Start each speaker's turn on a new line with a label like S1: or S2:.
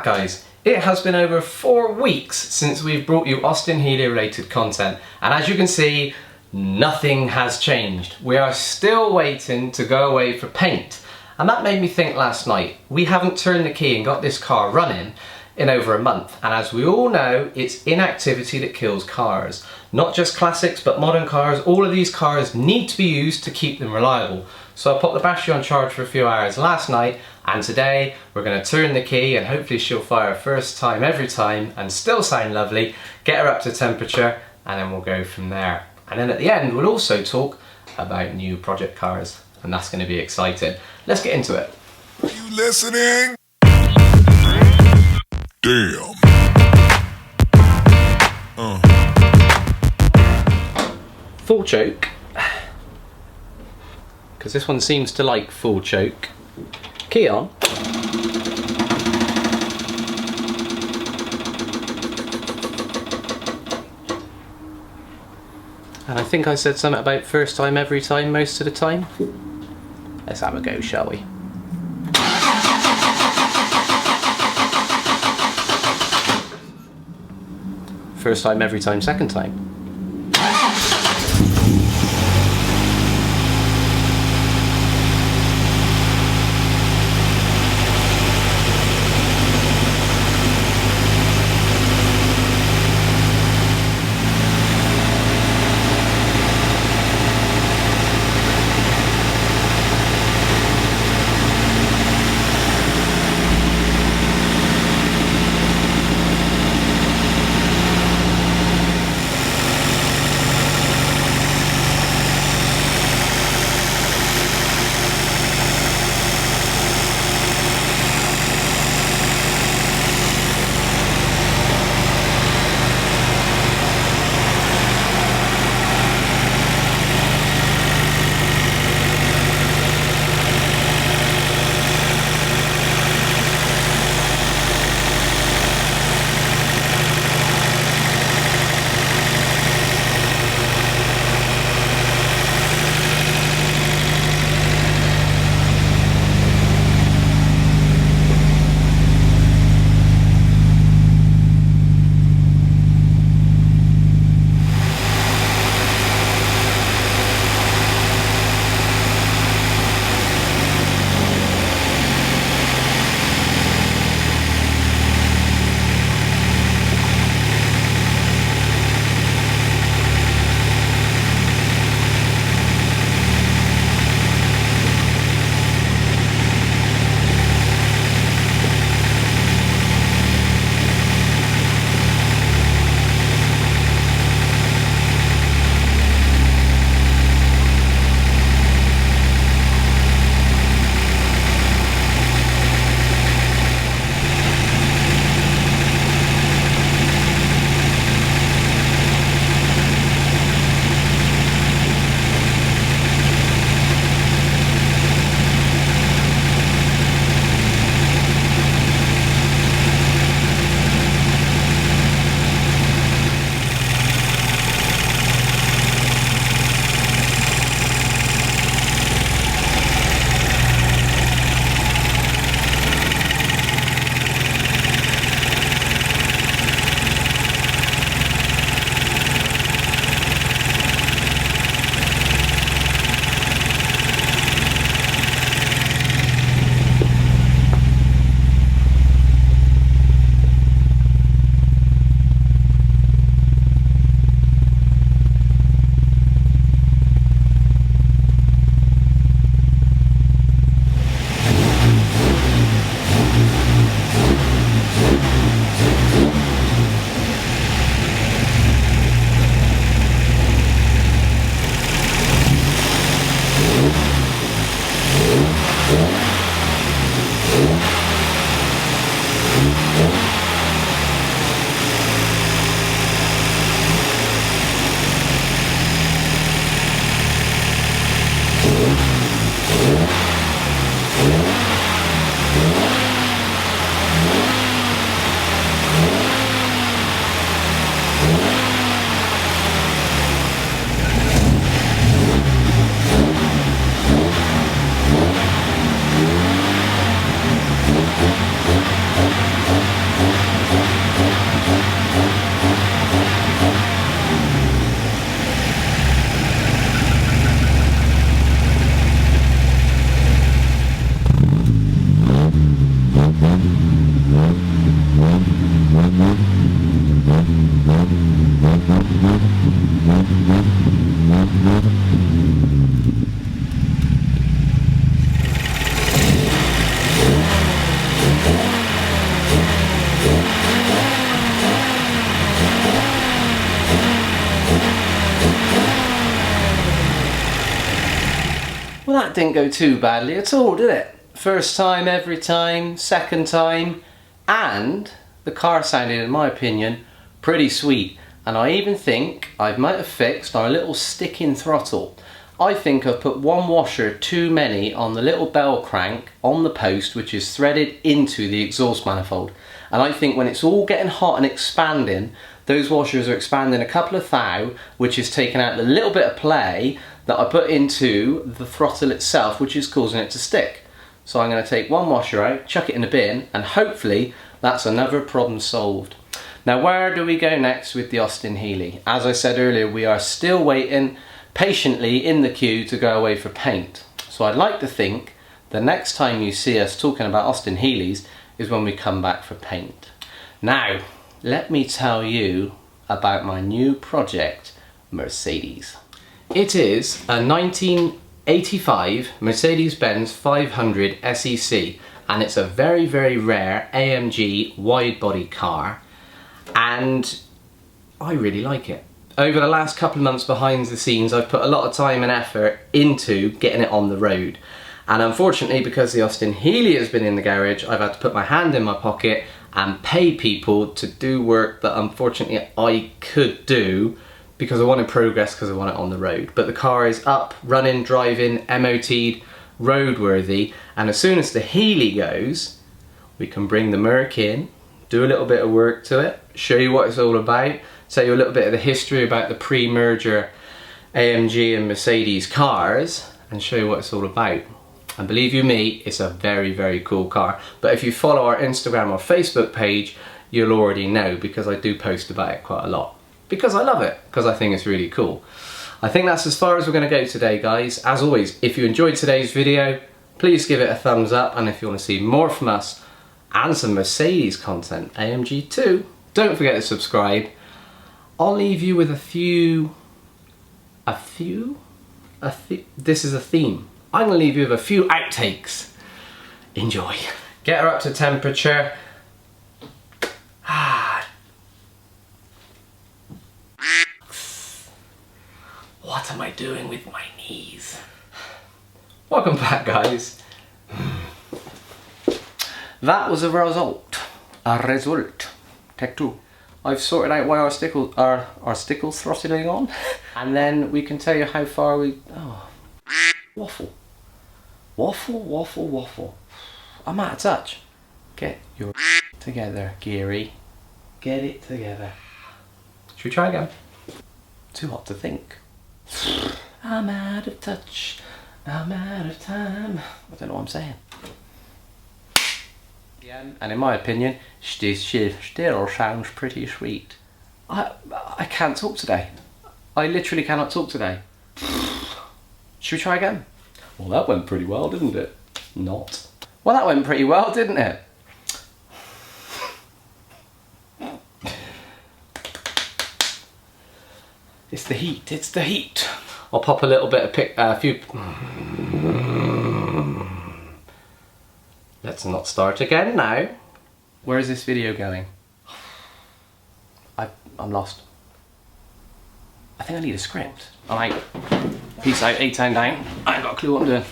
S1: back, guys. It has been over 4 weeks since we've brought you Austin Healey related content, and as you can see, nothing has changed. We are still waiting to go away for paint, and that made me think last night, we haven't turned the key and got this car running in over a month, and as we all know, it's inactivity that kills cars. Not just classics, but modern cars. All of these cars need to be used to keep them reliable. So I popped the battery on charge for a few hours last night, and today we're going to turn the key and hopefully she'll fire first time every time and still sound lovely, get her up to temperature, and then we'll go from there. And then at the end we'll also talk about new project cars, and that's going to be exciting. Let's get into it.
S2: Are you listening? Damn.
S1: Full choke, because this one seems to like full choke. Key on. And I think I said something about first time every time most of the time. Let's have a go, shall we? First time every time, second time. Well, that didn't go too badly at all, did it? First time, every time, second time, and the car sounded, in my opinion, pretty sweet. And I even think I might have fixed our little stick-in throttle. I think I've put one washer too many on the little bell crank on the post, which is threaded into the exhaust manifold. And I think when it's all getting hot and expanding, those washers are expanding a couple of thou, which is taking out the little bit of play that I put into the throttle itself, which is causing it to stick. So I'm going to take one washer out, chuck it in the bin, and hopefully that's another problem solved. Now, where do we go next with the Austin Healey? As I said earlier, we are still waiting patiently in the queue to go away for paint. So I'd like to think the next time you see us talking about Austin Healeys is when we come back for paint. Now, let me tell you about my new project, Mercedes. It is a 1985 Mercedes-Benz 500 SEC, and it's a very, very rare AMG wide-body car, and I really like it. Over the last couple of months behind the scenes, I've put a lot of time and effort into getting it on the road. And unfortunately, because the Austin Healey has been in the garage, I've had to put my hand in my pocket and pay people to do work that unfortunately I could do because I wanted progress, because I want it on the road. But the car is up, running, driving, MOT'd, roadworthy, and as soon as the Healey goes, we can bring the Merc in, do a little bit of work to it, show you what it's all about, tell you a little bit of the history about the pre-merger AMG and Mercedes cars, and show you what it's all about. And believe you me, it's a very, very cool car. But if you follow our Instagram or Facebook page, you'll already know, because I do post about it quite a lot. Because I love it, because I think it's really cool. I think that's as far as we're going to go today, guys. As always, if you enjoyed today's video, please give it a thumbs up, and if you want to see more from us and some Mercedes content, AMG too, don't forget to subscribe. I'll leave you with this is a theme. I'm going to leave you with a few outtakes. Enjoy. Get her up to temperature. What am I doing with my knees? Welcome back, guys. That was a result. Take two. I've sorted out why our stickles throttling on, and then we can tell you how far we... Oh. Waffle. Waffle, waffle, waffle. I'm out of touch. Get your together, Geary. Get it together. Should we try again? Too hot to think. I'm out of touch. I'm out of time. I don't know what I'm saying. Yeah, and in my opinion, this still sounds pretty sweet. I can't talk today. I literally cannot talk today. Should we try again? Well, that went pretty well, didn't it? Not. Well, that went pretty well, didn't it? It's the heat, it's the heat. I'll pop a little bit of Let's not start again now. Where is this video going? I'm lost. I think I need a script. Alright, peace out, 8 down. I ain't got a clue what I'm doing.